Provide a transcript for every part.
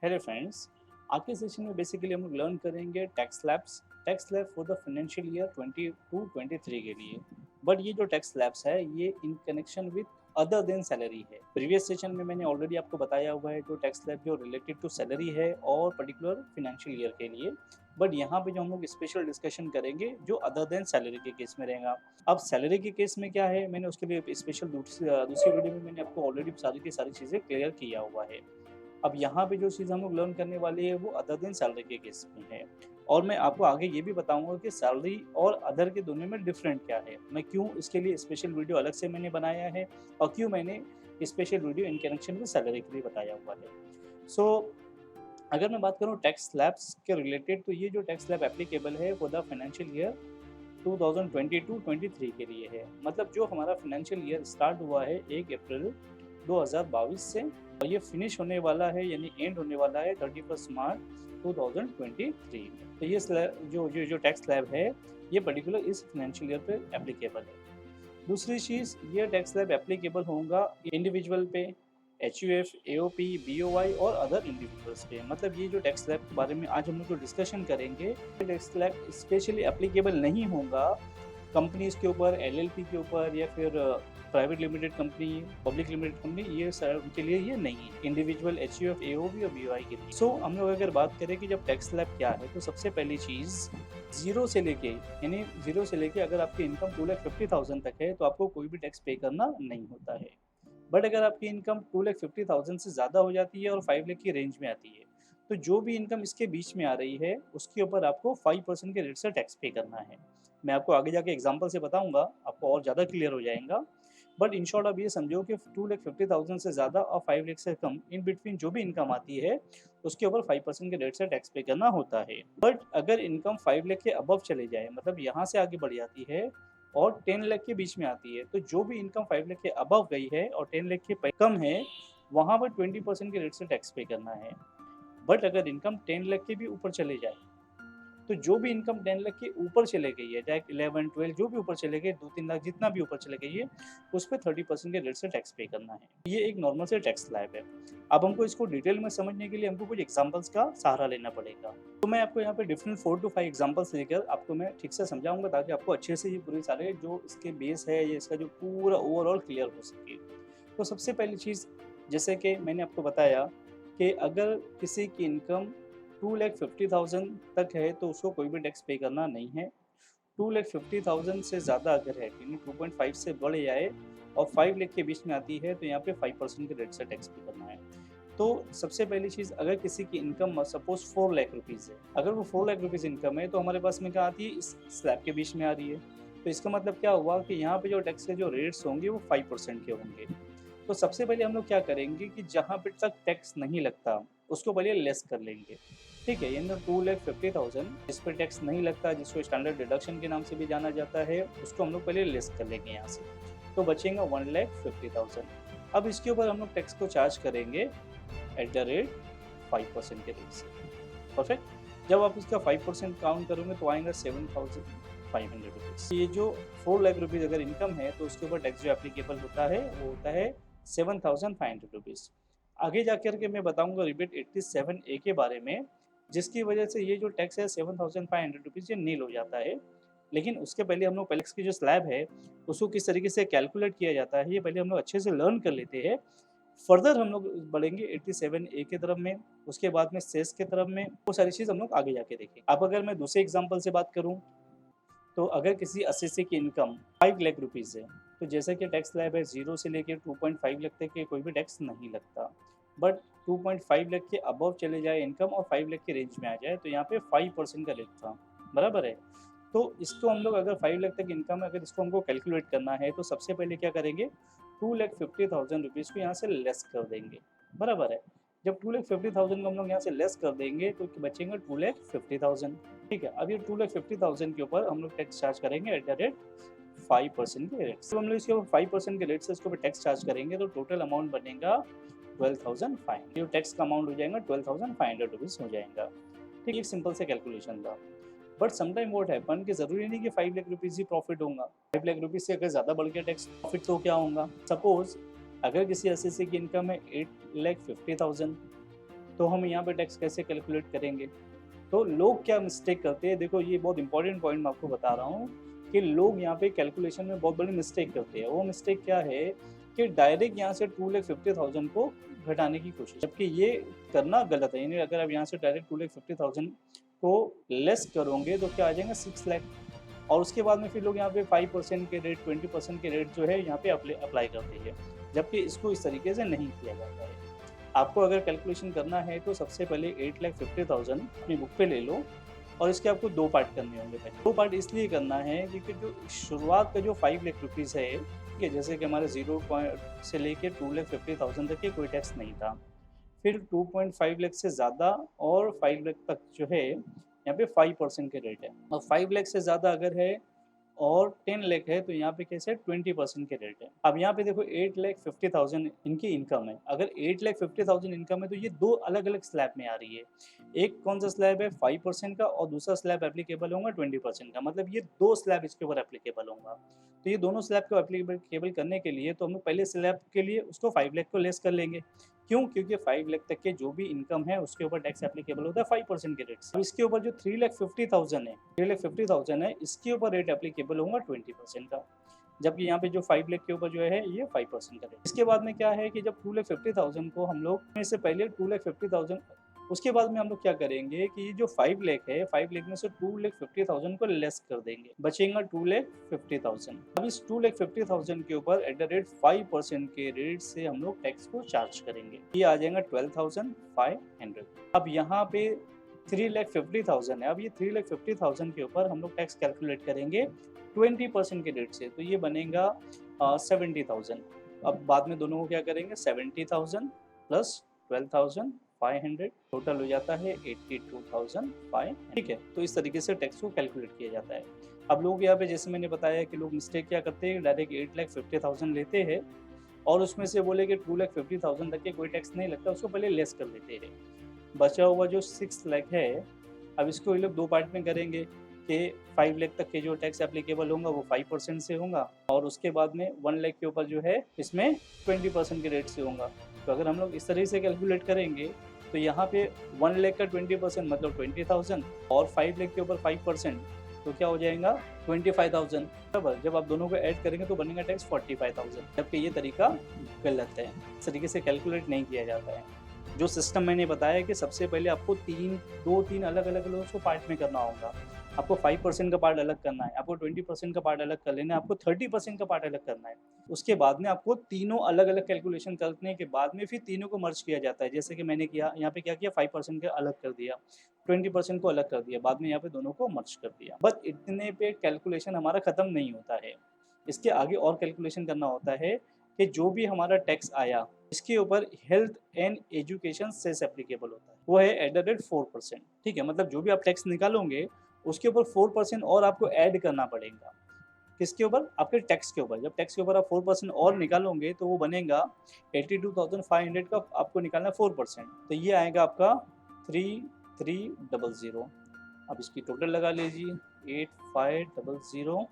Hello friends, आज के session में बेसिकली हम लोग लर्न करेंगे tax slab for the financial year 22-23 के लिए। बट ये जो टैक्स स्लैब्स है ये in connection with other than salary है। प्रीवियस सेशन में मैंने ऑलरेडी आपको बताया हुआ है जो टैक्स स्लैब जो रिलेटेड टू सैलरी है और पर्टिकुलर फाइनेंशियल ईयर के लिए। बट यहाँ पे जो हम लोग स्पेशल डिस्कशन करेंगे जो अदर देन सैलरी के केस में रहेगा। अब सैलरी के केस में क्या है, मैंने उसके लिए स्पेशल दूसरी वीडियो में मैंने आपको ऑलरेडी सारी की सारी चीज़ें क्लियर किया हुआ है। अब यहाँ पे जो चीज़ हम लोग लर्न करने वाले हैं वो अदर देन सैलरी के केस में है। और मैं आपको आगे ये भी बताऊंगा कि सैलरी और अदर के दोनों में डिफरेंट क्या है, मैं क्यों इसके लिए स्पेशल वीडियो अलग से मैंने बनाया है और क्यों मैंने special video in connection with salary के लिए बताया हुआ है। सो अगर मैं बात करूँ टैक्स स्लैब्स के रिलेटेड, तो ये जो टैक्स स्लैब एप्लीकेबल है फॉर द फाइनेंशियल ईयर 2022-23 के लिए है। मतलब जो हमारा फाइनेंशियल ईयर स्टार्ट हुआ है 1 अप्रैल 2022 से और ये फिनिश होने वाला है यानी एंड होने वाला है 31 मार्च 2023 में। तो ये स्लैब जो टैक्स स्लैब है ये पर्टिकुलर इस फाइनेंशियल ईयर पे एप्लीकेबल है। दूसरी चीज़, ये टैक्स स्लैब एप्लीकेबल होगा इंडिविजुअल पे, एचयूएफ, एओपी, बीओवाई और अदर इंडिविजुअल्स पे। मतलब ये जो टैक्स स्लैब के बारे में आज हम लोग जो डिस्कशन करेंगे, ये टैक्स स्लैब स्पेशली एप्लीकेबल नहीं होगा कंपनीज के ऊपर, एलएलपी के ऊपर या फिर private limited company, public limited company, ये सर उनके लिए ये नहीं है। इंडिविजुअल एचयूएफ, एओबी और बीओआई के लिए। सो हम लोग अगर बात करें कि जब टैक्स स्लैब क्या है, तो सबसे पहली चीज़ जीरो से लेके यानी जीरो से लेके अगर आपकी इनकम 2,50,000 तक है तो आपको कोई भी टैक्स पे करना नहीं होता है। बट अगर आपकी इनकम 2,50,000 से ज़्यादा हो जाती है और 5 लाख की रेंज में आती है, तो जो भी इनकम इसके बीच में आ रही है उसके ऊपर आपको 5% के रेट से टैक्स पे करना है। मैं आपको आगे जाके एग्जांपल से बताऊंगा, आपको और ज़्यादा क्लियर हो जाएगा। बट इन शॉर्ट आप ये समझो कि 2,50,000 से ज़्यादा और 5 लाख से कम इन बिटवीन जो भी इनकम आती है उसके ऊपर 5% के रेट से टैक्स पे करना होता है। बट अगर इनकम 5 लाख के अबव चले जाए, मतलब यहाँ से आगे बढ़ जाती है और 10 लाख के बीच में आती है, तो जो भी इनकम 5 लाख के अबव गई है और 10 लाख के कम है, वहाँ पर 20% के रेट से टैक्स पे करना है। बट अगर इनकम 10 लाख के भी ऊपर चले जाए, तो जो भी इनकम 10 लाख के ऊपर चले गई है, चाहे 11, 12 जो भी ऊपर चले गए, 2-3 लाख जितना भी ऊपर चले गई है, उस पे 30% के रेट से टैक्स पे करना है। ये एक नॉर्मल से टैक्स स्लैब है। अब हमको इसको डिटेल में समझने के लिए हमको कुछ एग्जांपल्स का सहारा लेना पड़ेगा। तो मैं आपको यहाँ पे डिफरेंट 4 टू 5 एग्जांपल्स लेकर आपको मैं ठीक से समझाऊँगा ताकि आपको अच्छे से ये पूरे सारे जो इसके बेस है या इसका जो पूरा ओवरऑल क्लियर हो सके। तो सबसे पहली चीज़, जैसे कि मैंने आपको बताया कि अगर किसी की इनकम 2,50,000 तक है तो उसको कोई भी टैक्स पे करना नहीं है। 2,50,000 से ज़्यादा अगर है यानी 2.5 से बढ़ जाए और 5 लाख के बीच में आती है तो यहाँ पे 5% के रेट से टैक्स पे करना है। तो सबसे पहली चीज़, अगर किसी की इनकम सपोज 4 लाख रुपीज़ है, अगर वो 4 लाख रुपीज़ इनकम है तो हमारे पास में क्या आती है, इस स्लैब के बीच में आ रही है। तो इसका मतलब क्या हुआ कि यहाँ पे जो टैक्स के जो रेट्स होंगे वो 5% के होंगे। तो सबसे पहले हम लोग क्या करेंगे कि जहाँ पे तक टैक्स नहीं लगता उसको पहले लेस कर लेंगे। ठीक है, यानी 2,50,000 जिस पे टैक्स नहीं लगता, जिसको स्टैंडर्ड डिडक्शन के नाम से भी जाना जाता है, उसको हम लोग पहले लेस कर लेंगे यहाँ से। तो बचेगा 1,50,000। अब इसके ऊपर हम लोग टैक्स को चार्ज करेंगे एट द रेट 5% के रेट से। परफेक्ट। जब आप इसका 5% काउंट करोगे तो आएगा 7,500 रुपीज़। ये जो 4 लाख रुपीज़ अगर इनकम है तो उसके ऊपर टैक्स जो एप्लीकेबल होता है वो होता है 7,500 रुपीज़। आगे जाकर के मैं बताऊंगा रिबेट 87A के बारे में, जिसकी वजह से ये जो टैक्स है 7,500 रुपीज़ ये नील हो जाता है। लेकिन उसके पहले हम लोग टैक्स की जो स्लैब है उसको किस तरीके से कैलकुलेट किया जाता है ये पहले हम लोग अच्छे से लर्न कर लेते हैं। फर्दर हम लोग बढ़ेंगे 87A की तरफ में, उसके बाद में सेस की तरफ में, वो सारी चीज़ हम लोग आगे जाके देखेंगे। अब अगर मैं दूसरे एग्जाम्पल से बात करूँ, तो अगर किसी एसएससी की इनकम 5 लाख रुपीज़ है, तो जैसे कि टैक्स स्लैब है 0 से लेके 2.5 लाख तक के कोई भी टैक्स नहीं लगता। बट 2.5 लाख के अबव चले जाए इनकम और 5 लाख के रेंज में आ जाए तो यहाँ पे 5% का रेट था, बराबर है। तो इसको हम लोग अगर 5 लाख तक इनकम है, अगर इसको हमको कैलकुलेट करना है तो सबसे पहले क्या करेंगे, 2,50,000 रुपीज़ को यहाँ से लेस कर देंगे, बराबर है। जब 2,50,000 को हम लोग यहाँ से लेस कर देंगे तो बचेंगे 2,50,000। ठीक है, अब ये 2,50,000 के ऊपर हम लोग टैक्स चार्ज करेंगे एट द रेट 5% के रेट से। हम लोग इसके ऊपर 5% के रेट से इसके ऊपर टैक्स चार्ज करेंगे तो टोटल अमाउंट बनेगा 12,500। जो टैक्स का अमाउंट हो जाएगा 12,500 रुपीज़ हो जाएगा। ठीक, एक सिंपल से कैलकुलेशन था। बट समटाइम व्हाट हैपन कि ज़रूरी नहीं कि 5 लाख रुपीज़ ही प्रॉफिट होगा। 5 लाख रुपीज़ से अगर ज़्यादा बढ़ गया टैक्स प्रॉफिट तो क्या होगा। सपोज अगर किसी एसएससी की इनकम है 8,50,000, तो हम यहाँ पे टैक्स कैसे कैलकुलेट करेंगे? तो लोग क्या मिस्टेक करते हैं, देखो ये बहुत इंपॉर्टेंट पॉइंट मैं आपको बता रहा हूँ कि लोग यहाँ पे कैलकुलेशन में बहुत बड़ी मिस्टेक करते हैं। वो मिस्टेक क्या है कि डायरेक्ट यहाँ से 2,50,000 को घटाने की कोशिश, जबकि ये करना गलत है। यानी अगर आप यहाँ से डायरेक्ट 2,50,000 को लेस करोगे तो क्या आ जाएगा 6 लाख, और उसके बाद में फिर लोग यहाँ पे 5% के रेट 20% के रेट जो है यहाँ पे अप्लाई करते हैं, जबकि इसको इस तरीके से नहीं किया जाता है। आपको अगर कैलकुलेशन करना है तो सबसे पहले 8,50,000 अपनी बुक पे ले लो, और इसके आपको 2 पार्ट करने होंगे। पहले 2 पार्ट इसलिए करना है क्योंकि जो शुरुआत का जो 5 लाख रुपीज़ है, ठीक है, जैसे कि हमारे 0 पॉइंट से लेके 2,50,000 तक के कोई टैक्स नहीं था। फिर 2.5 लाख से ज़्यादा और 5 लाख तक जो है यहाँ पे 5% के रेट है, और 5 लाख से ज़्यादा अगर है और 10 लाख है तो यहाँ पे कैसे 20% के रेट है। अब यहाँ पे देखो 8,50,000 इनकी इनकम है। अगर 8,50,000 इनकम है तो ये 2 अलग अलग स्लैब में आ रही है। एक कौन सा स्लैब है 5% का, और दूसरा स्लैब एप्लीकेबल होगा 20% का। मतलब ये 2 स्लैब इसके ऊपर एप्लीकेबल होगा। तो ये दोनों स्लैब को एप्लीकेबल करने के लिए तो हम लोग पहले स्लैब के लिए उसको 5 लाख को लेस कर लेंगे। क्यों? क्योंकि 5 लाख तक के जो भी इनकम है उसके ऊपर टैक्स एप्लीकेबल होता है 5% के रेट से। अब इसके ऊपर जो 3,50,000 है, इसके ऊपर रेट एप्लीकेबल होगा 20% का, जबकि यहाँ पे जो 5 लाख के ऊपर जो है ये 5% का रेट। इसके बाद में क्या है कि जब 2,50,000 को हम लोग में से पहले 2,50,000, उसके बाद में हम लोग क्या करेंगे कि जो 5 लाख है, 5 लाख में से 2,50,000 को लेस कर देंगे, बचेगा 2,50,000। अब इस 2,50,000 के ऊपर एट द रेट 5% के रेट से हम लोग टैक्स को चार्ज करेंगे। ये आ जाएगा 12,500। अब यहाँ पे 3,50,000 है। अब ये 3,50,000 के ऊपर हम लोग टैक्स कैलकुलेट करेंगे 20% के रेट से, तो ये बनेगा 70,000। अब बाद में दोनों को क्या करेंगे 70,000 प्लस 12,500, टोटल हो जाता है 82,500। ठीक है, तो इस तरीके से टैक्स को कैलकुलेट किया जाता है। अब लोग यहाँ पे जैसे मैंने बताया कि लोग मिस्टेक क्या करते हैं, डायरेक्ट 8,50,000 लेते हैं और उसमें से बोले कि 2,50,000 तक के कोई टैक्स नहीं लगता, उसको पहले लेस कर लेते हैं। बचा हुआ जो 6 लाख है, अब इसको ये लोग 2 पार्ट में करेंगे कि 5 लाख तक के जो टैक्स एप्लीकेबल होगा वो 5% से होगा, और उसके बाद में 1 लाख के ऊपर जो है इसमें 20% के रेट से होगा। तो अगर हम लोग इस तरह से कैलकुलेट करेंगे तो यहाँ पे 1 लाख का 20% मतलब 20,000, और 5 लाख के ऊपर 5% तो क्या हो जाएगा 25,000। बराबर, जब आप दोनों को ऐड करेंगे तो बनेगा टैक्स 45,000, जबकि ये तरीका गलत है। इस तरीके से कैलकुलेट नहीं किया जाता है। जो सिस्टम मैंने बताया कि सबसे पहले आपको 2-3 अलग अलग उसको पार्ट में करना होगा। आपको 5% का पार्ट अलग करना है, आपको 20% का पार्ट अलग कर लेना है, आपको 30% का पार्ट अलग करना है। उसके बाद में आपको तीनों अलग अलग कैलकुलेशन करने के बाद में फिर तीनों को मर्ज किया जाता है। जैसे कि मैंने किया यहाँ पे, क्या किया 5% का अलग कर दिया, 20% को अलग कर दिया, बाद में यहाँ पे दोनों को मर्ज कर दिया। बस इतने पे कैलकुलेशन हमारा ख़त्म नहीं होता है। इसके आगे और कैलकुलेशन करना होता है कि जो भी हमारा टैक्स आया इसके ऊपर health and education cess applicable होता है, वो है एट द रेट 4%। ठीक है, मतलब जो भी आप टैक्स निकालोगे उसके ऊपर 4% और आपको ऐड करना पड़ेगा। किसके ऊपर? आपके टैक्स के ऊपर। जब टैक्स के ऊपर आप 4% और निकालोगे तो वो बनेगा 82,500 का, आपको निकालना 4%, तो ये आएगा आपका 3300। अब इसकी टोटल लगा लीजिए 8500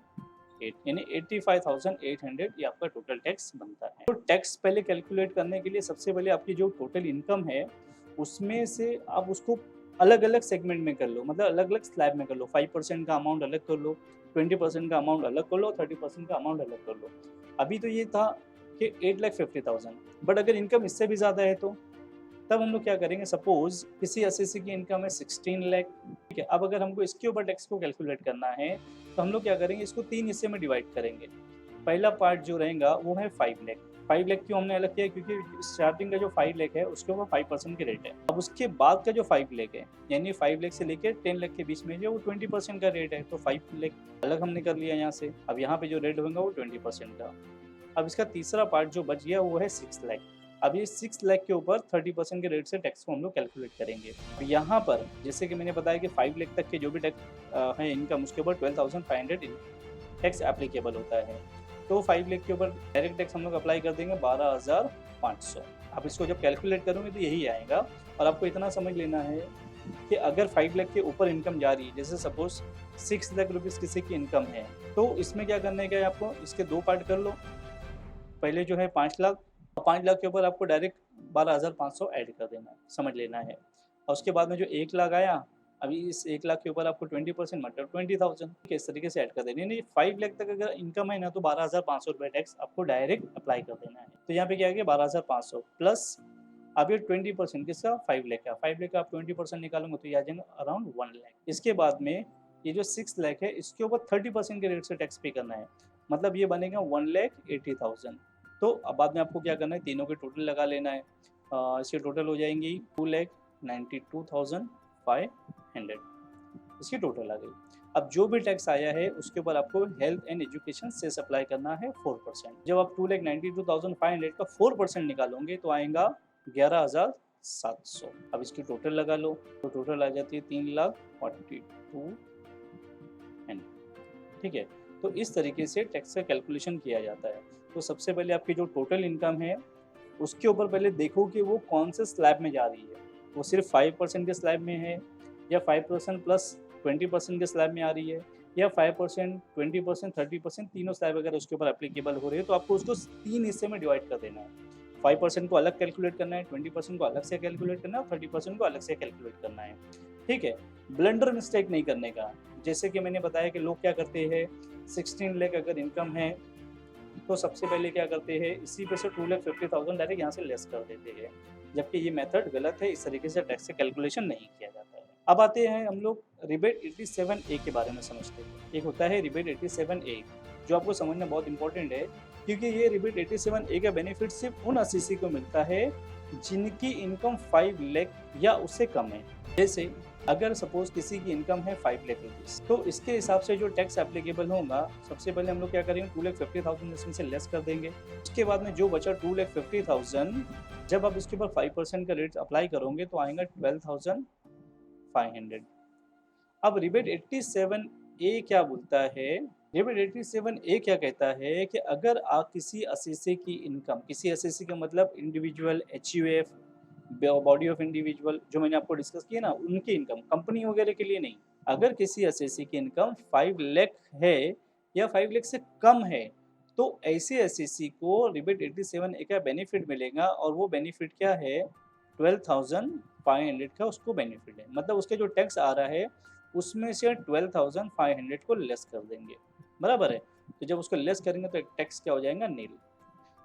यानी 85,800 ये आपका टोटल टैक्स बनता है। तो टैक्स पहले कैलकुलेट करने के लिए सबसे पहले आपकी जो टोटल इनकम है उसमें से आप उसको अलग अलग सेगमेंट में कर लो, मतलब अलग अलग स्लैब में कर लो। 5% का अमाउंट अलग कर लो, 20% का अमाउंट अलग कर लो, 30% का अमाउंट अलग कर लो। अभी तो ये था कि 8,50,000, बट अगर इनकम इससे भी ज़्यादा है तो तब हम लोग क्या करेंगे, सपोज किसी एसएससी की इनकम है 16 लाख। ठीक है, अब अगर हमको इसके ऊपर टैक्स को कैलकुलेट करना है तो हम लोग क्या करेंगे, इसको 3 हिस्से में डिवाइड करेंगे। पहला पार्ट जो रहेगा वो है 5 लाख। 5 लाख क्यों हमने अलग किया, क्योंकि स्टार्टिंग का जो 5 लाख है उसके ऊपर 5% के रेट है। अब उसके बाद का जो 5 लाख है, यानी 5 लाख से लेकर 10 लाख के बीच में जो वो 20% का रेट है, तो 5 लाख अलग हमने कर लिया यहाँ से। अब यहाँ पे जो रेट होगा वो 20% का। अब इसका तीसरा पार्ट जो बच गया वो है 6 लाख। अब ये 6 लाख के ऊपर 30% के रेट से टैक्स को हम लोग कैलकुलेट करेंगे। यहाँ पर जैसे कि मैंने बताया कि 5 लाख तक के जो भी टैक्स है इनकम, उसके ऊपर 12,500 टैक्स एप्लीकेबल होता है। तो 5 लाख के ऊपर डायरेक्ट टैक्स हम लोग अप्लाई कर देंगे 12,500। आप इसको जब कैलकुलेट करोगे तो यही आएगा। और आपको इतना समझ लेना है कि अगर 5 लाख के ऊपर इनकम जा रही है, जैसे सपोज 6 लाख रुपीज़ किसी की इनकम है, तो इसमें क्या करने का है आपको, इसके 2 पार्ट कर लो। पहले जो है 5 लाख, 5 लाख के ऊपर आपको डायरेक्ट 12,500 ऐड कर देना है, समझ लेना है। और उसके बाद में जो 1 लाख आया, अभी इस 1 लाख के ऊपर आपको 20% मतलब 20,000 ठीक है, इस तरीके से ऐड कर देनी है। नहीं 5 लाख तक अगर इनकम है ना तो 12,500 रुपये टैक्स आपको डायरेक्ट अप्लाई कर देना है। तो यहाँ पे क्या आ गया 12,500 प्लस अब ये 20% किसका 5 लाख का, 5 लाख का आप 20% निकालोगे तो ये आ जाएगा अराउंड 1 लाख। इसके बाद में ये जो 6 लाख है इसके ऊपर 30% के रेट से टैक्स पे करना है, मतलब ये बनेगा 1,80,000। तो अब बाद में आपको क्या करना है, तीनों के टोटल लगा लेना है। इसके टोटल हो जाएंगी 2,92,500 इसकी टोटल आ गई। अब जो भी टैक्स आया है उसके ऊपर आपको health and education cess apply करना है 4%। जब आप 2,92,500 का 4% निकालोगे तो आएगा 11,700। अब इसकी टोटल लगा लो तो टोटल आ जाती है 3,42,000। ठीक है, तो इस तरीके से टैक्स का कैलकुलेशन किया जाता है। तो सबसे पहले आपकी जो टोटल इनकम है उसके ऊपर पहले देखो कि वो कौन से स्लैब में जा रही है, वो सिर्फ 5% के स्लैब में है या 5% प्लस 20% के स्लैब में आ रही है या 5%, 20%, 30% तीनों स्लैब अगर उसके ऊपर एप्लीकेबल हो रही है तो आपको उसको 3 हिस्से में डिवाइड कर देना है। 5% को अलग कैलकुलेट करना है, 20% को अलग से कैलकुलेट करना है और 30% को अलग से कैलकुलेट करना है। ठीक है, ब्लंडर मिस्टेक नहीं करने का। जैसे कि मैंने बताया कि लोग क्या करते हैं 16 लाख अगर इनकम है तो सबसे पहले क्या करते हैं इसी पे से 2,50,000 डायरेक्ट यहाँ से लेस कर देते हैं, जबकि ये मेथड गलत है। इस तरीके से टैक्स का कैलकुलेशन नहीं किया जाता है। अब आते हैं हम लोग रिबेट 87A के बारे में समझते हैं। एक होता है रिबेट 87A जो आपको समझना बहुत इंपॉर्टेंट है, क्योंकि ये रिबेट 87A का बेनिफिट सिर्फ उन असीसी को मिलता है जिनकी इनकम 5 लाख या उससे कम है। जैसे अगर सपोज किसी की इनकम है 5 लाख रुपीज़ तो इसके हिसाब से जो टैक्स एप्लीकेबल होगा सबसे पहले हम लोग क्या करेंगे 2,50,000 इसमें से लेस कर देंगे। उसके बाद में जो बचा 2,50,000 जब आप इसके ऊपर 5% का रेट अप्लाई करोगे तो आएगा 12,500। अब रिबेट 87A क्या बोलता है, रिबेट 87A क्या कहता है कि अगर आप किसी असेसी की इनकम, किसी असेसी का मतलब individual, HUF, body of individual जो मैंने आपको डिस्कस किया ना, उनकी इनकम, कंपनी वगैरह के लिए नहीं। अगर किसी असेसी की इनकम 5 लाख है या 5 लाख से कम है तो ऐसे असेसी को रिबेट 87A का बेनिफिट मिलेगा और वो बेनिफिट क्या है 12,500 का उसको बेनिफिट है, मतलब उसके जो टैक्स आ रहा है उसमें से 12,500 को लेस कर देंगे, बराबर है। तो जब उसको लेस करेंगे तो टैक्स क्या हो जाएगा नील।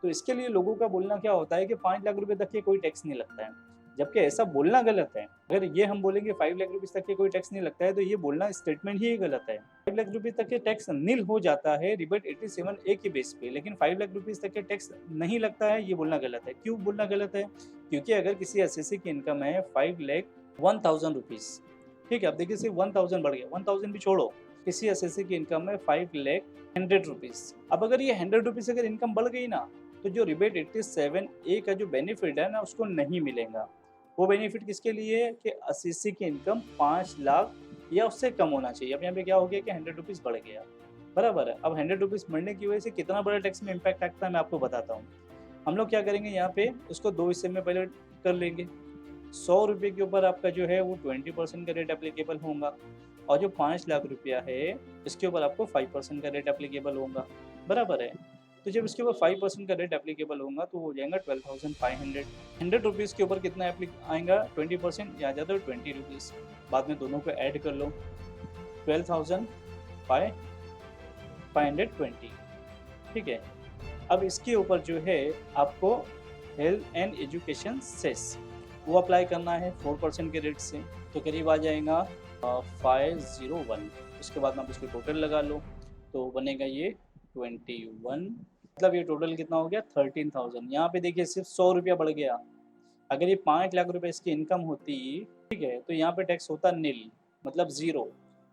तो इसके लिए लोगों का बोलना क्या होता है कि 5 लाख रुपए तक के कोई टैक्स नहीं लगता है, जबकि ऐसा बोलना गलत है। अगर ये हम बोलेंगे 5 लाख रुपीज़ तक के कोई टैक्स नहीं लगता है तो ये बोलना स्टेटमेंट ही गलत है। 5 लाख रुपीज़ तक के टैक्स नील हो जाता है रिबेट 87A के बेस पे, लेकिन 5 लाख रुपीज़ तक के टैक्स नहीं लगता है, ये बोलना गलत है। क्यों बोलना गलत है? क्योंकि अगर किसी एसएससी की इनकम है 5,01,000 रुपीज़, ठीक है, अब देखिए सिर्फ 1,000 बढ़ गया, 1,000 भी छोड़ो, किसी एसएससी की इनकम है 5,100 रुपीज़। अब अगर ये 100 रुपीज़ अगर इनकम बढ़ गई ना तो जो रिबेट 87A का जो बेनिफिट है ना उसको नहीं मिलेगा। वो बेनिफिट किसके लिए है कि असीसी की इनकम 5 लाख या उससे कम होना चाहिए। अब यहाँ पे क्या हो गया कि 100 रुपीज़ बढ़ गया, बराबर है। अब 100 रुपीज़ बढ़ने की वजह से कितना बड़ा टैक्स में इम्पैक्ट आता है मैं आपको बताता हूँ। हम लोग क्या करेंगे यहाँ पे उसको 2 हिस्से में पहले कर लेंगे। 100 रुपये के ऊपर आपका जो है वो 20% का रेट एप्लीकेबल होगा और जो 5 लाख रुपया है इसके ऊपर आपको 5% का रेट एप्लीकेबल होगा, बराबर है। तो जब इसके ऊपर 5% का रेट एप्लीकेबल होगा तो हो जाएगा 12,500। 100 रुपीज़ के ऊपर कितना आएगा 20% या ज़्यादा 20 रुपीज़, बाद में दोनों को ऐड कर लो 12,520, ठीक है। अब इसके ऊपर जो है आपको हेल्थ एंड एजुकेशन सेस वो अप्लाई करना है 4% के रेट से, तो करीब आ जाएगा 501। उसके बाद में आप इसकी टोटल लगा लो तो बनेगा ये 21, मतलब ये टोटल कितना हो गया 13,000। यहाँ पे देखिए सिर्फ 100 रुपया बढ़ गया। अगर ये 5 लाख रुपए इसकी इनकम होती, ठीक है, तो यहाँ पे टैक्स होता नील, मतलब 0।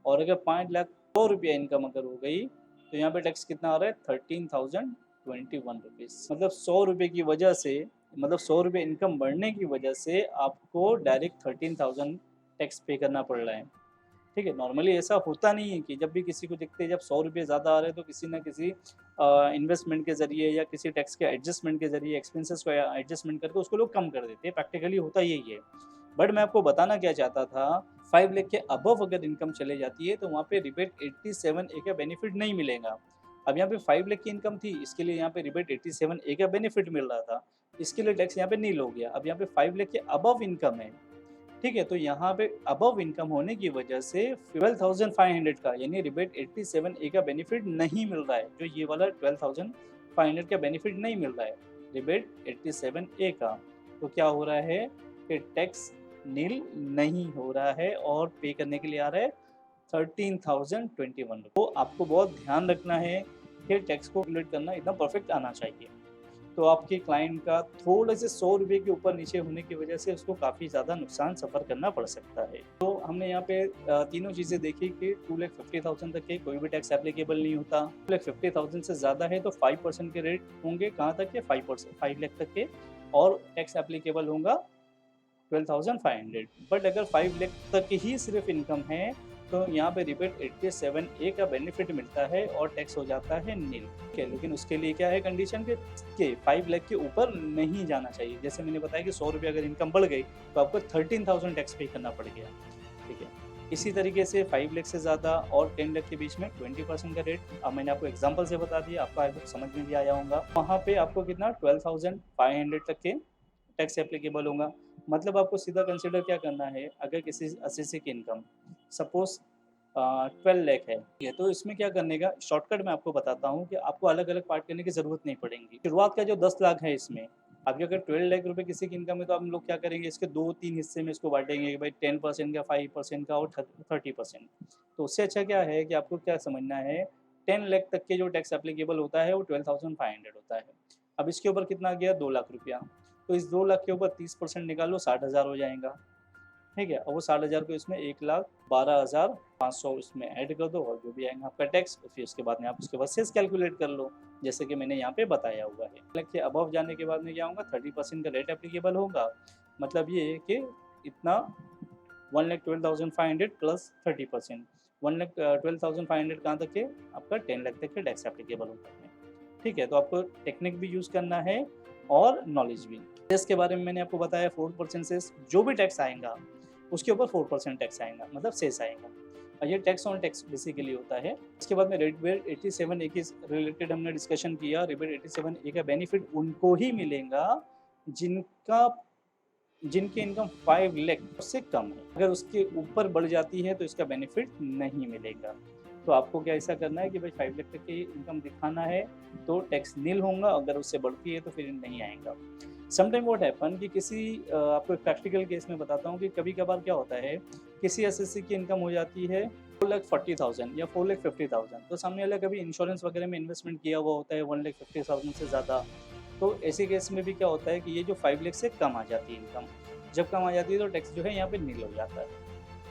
और अगर 5 लाख 100 रुपया इनकम अगर हो गई तो यहाँ पे टैक्स कितना आ रहा है 13,021 रुपीज़। मतलब 100 रुपये की वजह से, मतलब 100 रुपये इनकम बढ़ने की वजह से आपको डायरेक्ट 13,000 टैक्स पे करना पड़ रहा है, ठीक है। नॉर्मली ऐसा होता नहीं है कि जब भी किसी को देखते हैं जब 100 रुपये ज़्यादा आ रहे हैं तो किसी ना किसी इन्वेस्टमेंट के ज़रिए या किसी टैक्स के एडजस्टमेंट के ज़रिए एक्सपेंसेस को एडजस्टमेंट करके उसको लोग कम कर देते हैं। प्रैक्टिकली होता यही है। बट मैं आपको बताना क्या चाहता था 5 लाख के अबव अगर इनकम चले जाती है तो वहाँ पे रिबेट 87A का बेनिफिट नहीं मिलेगा। अब यहाँ पे 5 लाख की इनकम थी, इसके लिए यहाँ पे रिबेट 87A का बेनिफिट मिल रहा था, इसके लिए टैक्स यहाँ पे नील हो गया। अब यहाँ पे 5 लाख के अबव इनकम है, ठीक है, तो यहाँ पे अबव इनकम होने की वजह से 12,500 का यानी रिबेट 87A का बेनिफिट नहीं मिल रहा है। जो ये वाला 12,500 का बेनिफिट नहीं मिल रहा है रिबेट 87A का, तो क्या हो रहा है कि टैक्स नील नहीं हो रहा है और पे करने के लिए आ रहा है 13,021। तो आपको बहुत ध्यान रखना है कि टैक्स को कैलकुलेट करना एकदम परफेक्ट आना चाहिए। तो आपके क्लाइंट का थोड़े से 100 रुपये के ऊपर नीचे होने की वजह से उसको काफ़ी ज़्यादा नुकसान सफ़र करना पड़ सकता है। तो हमने यहाँ पे तीनों चीज़ें देखी कि 2,50,000 तक के कोई भी टैक्स एप्लीकेबल नहीं होता। 2,50,000 से ज़्यादा है तो 5% के रेट होंगे, कहाँ तक के 5%, 5 लाख तक के, और टैक्स एप्लीकेबल होगा 12,500। बट अगर 5 लाख तक ही सिर्फ इनकम है तो यहाँ पे रिबेट 87A का बेनिफिट मिलता है और टैक्स हो जाता है नील। ठीक है, लेकिन उसके लिए क्या है कंडीशन के 5 लाख के ऊपर नहीं जाना चाहिए। जैसे मैंने बताया कि 100 रुपये अगर इनकम बढ़ गई तो आपको 13,000 टैक्स पे करना पड़ गया। ठीक है, इसी तरीके से 5 लाख से ज़्यादा और 10 लाख के बीच में 20% का रेट, अब मैंने आपको एग्जाम्पल से बता दिया, आपको समझ में भी आया होगा। वहाँ पे आपको कितना 12,500 तक के टैक्स एप्लीकेबल होगा। मतलब आपको सीधा कंसिडर क्या करना है, अगर किसी असेसी की इनकम सपोज 12 लाख है, तो इसमें क्या करने का शॉर्टकट मैं आपको बताता हूँ कि आपको अलग अलग पार्ट करने की ज़रूरत नहीं पड़ेगी। शुरुआत का जो 10 लाख है इसमें, अभी अगर 12 लाख रुपए किसी की इनकम है तो हम लोग क्या करेंगे, इसके 2-3 हिस्से में इसको बांटेंगे कि भाई 10% का, 5% का और 30%। तो उससे अच्छा क्या है कि आपको क्या समझना है, 10 लाख तक के जो टैक्स एप्लीकेबल होता है वो 12,500 होता है। अब इसके ऊपर कितना गया, 2 लाख रुपया, तो इस 2 लाख के ऊपर 30% निकालो, 60,000 हो जाएगा। ठीक है, और वो 60,000 को इसमें 1,12,500 इसमें ऐड कर दो और जो भी आएगा आपका टैक्स, फिर उसके बाद में आप उसके बाद सेस कैलकुलेट कर लो, जैसे कि मैंने यहाँ पे बताया हुआ है। लाख के अबव जाने के बाद में क्या होगा, 30% का रेट एप्लीकेबल होगा। मतलब ये है कि इतना 1,12,500 प्लस 30%, 1,12,500 कहाँ तक के, आपका 10 लाख तक के टैक्स एप्लीकेबल होता है। ठीक है, तो आपको टेक्निक भी यूज़ करना है और नॉलेज भी। सेस के बारे में मैंने आपको बताया 4% सेस, जो भी टैक्स आएगा उसके ऊपर 4% टैक्स आएगा, मतलब सेस आएगा। और ये टैक्स ऑन टैक्स बेसिकली होता है। इसके बाद में रिबेट 87A के रिलेटेड हमने डिस्कशन किया। रिबेट 87A का बेनिफिट उनको ही मिलेगा जिनकी इनकम 5 लाख से कम है। अगर उसके ऊपर बढ़ जाती है तो इसका बेनिफिट नहीं मिलेगा। तो आपको क्या ऐसा करना है कि भाई 5 लाख तक की इनकम दिखाना है तो टैक्स नील होगा, अगर उससे बढ़ती है तो फिर नहीं आएगा। समटाइम व्हाट हैपन कि किसी आपको एक प्रैक्टिकल केस में बताता हूँ कि कभी कभार क्या होता है, किसी एसएससी की इनकम हो जाती है 4,40,000 या 4,50,000, तो सामने वाला कभी इंश्योरेंस वगैरह में इन्वेस्टमेंट किया हुआ होता है 1,50,000 से ज़्यादा। तो ऐसे केस में भी क्या होता है कि ये जो 5 लाख से कम आ जाती है इनकम, जब कम आ जाती है तो टैक्स जो है यहाँ पे नील हो जाता है।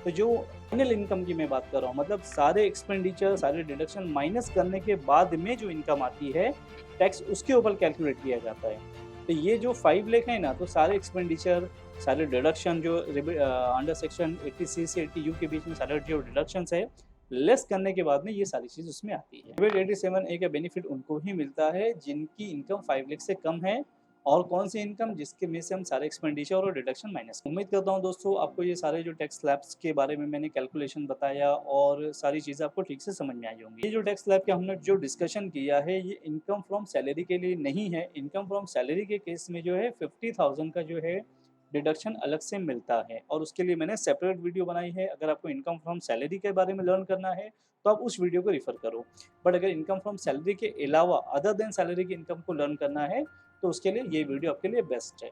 तो जो फाइनल इनकम की मैं बात कर रहा हूँ, मतलब सारे एक्सपेंडिचर, सारे डिडक्शन माइनस करने के बाद में जो इनकम आती है, टैक्स उसके ऊपर कैलकुलेट किया जाता है। तो ये जो 5 लाख है ना, तो सारे एक्सपेंडिचर, सारे डिडक्शन जो अंडर सेक्शन 80C से 80U के बीच में सारे जो डिडक्शंस है, लेस करने के बाद में ये सारी चीज़ उसमें आती है। रिबेट 87A का बेनिफिट उनको ही मिलता है जिनकी इनकम 5 लाख से कम है, और कौन सी इनकम, जिसके में से हम सारे एक्सपेंडिचर और डिडक्शन माइनस। उम्मीद करता हूँ दोस्तों आपको ये सारे जो टैक्स स्लैब्स के बारे में मैंने कैलकुलेशन बताया और सारी चीज़ें आपको ठीक से समझ में आई होंगी। ये जो टैक्स स्लैब का हमने जो डिस्कशन किया है, ये इनकम फ्रॉम सैलरी के लिए नहीं है। इनकम फ्रॉम सैलरी के केस में जो है 50,000 का जो है डिडक्शन अलग से मिलता है, और उसके लिए मैंने सेपरेट वीडियो बनाई है। अगर आपको इनकम फ्रॉम सैलरी के बारे में लर्न करना है तो आप उस वीडियो को रिफर करो। बट अगर इनकम फ्रॉम सैलरी के अलावा अदर देन सैलरी की इनकम को लर्न करना है तो उसके लिए ये वीडियो आपके लिए बेस्ट है।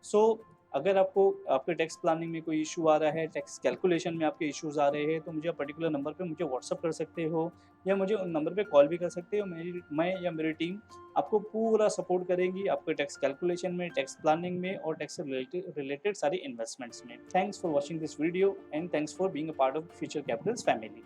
सो अगर आपको आपके टैक्स प्लानिंग में कोई इशू आ रहा है, टैक्स कैलकुलेशन में आपके इश्यूज़ आ रहे हैं, तो मुझे पर्टिकुलर नंबर पे मुझे व्हाट्सअप कर सकते हो या मुझे उन नंबर पे कॉल भी कर सकते हो। मैं या मेरी टीम आपको पूरा सपोर्ट करेंगी आपके टैक्स कैलकुलेशन में, टैक्स प्लानिंग में और टैक्स से रिलेटेड सारी इन्वेस्टमेंट्स में। Thanks for watching this video and thanks for being a part of future Capitals family.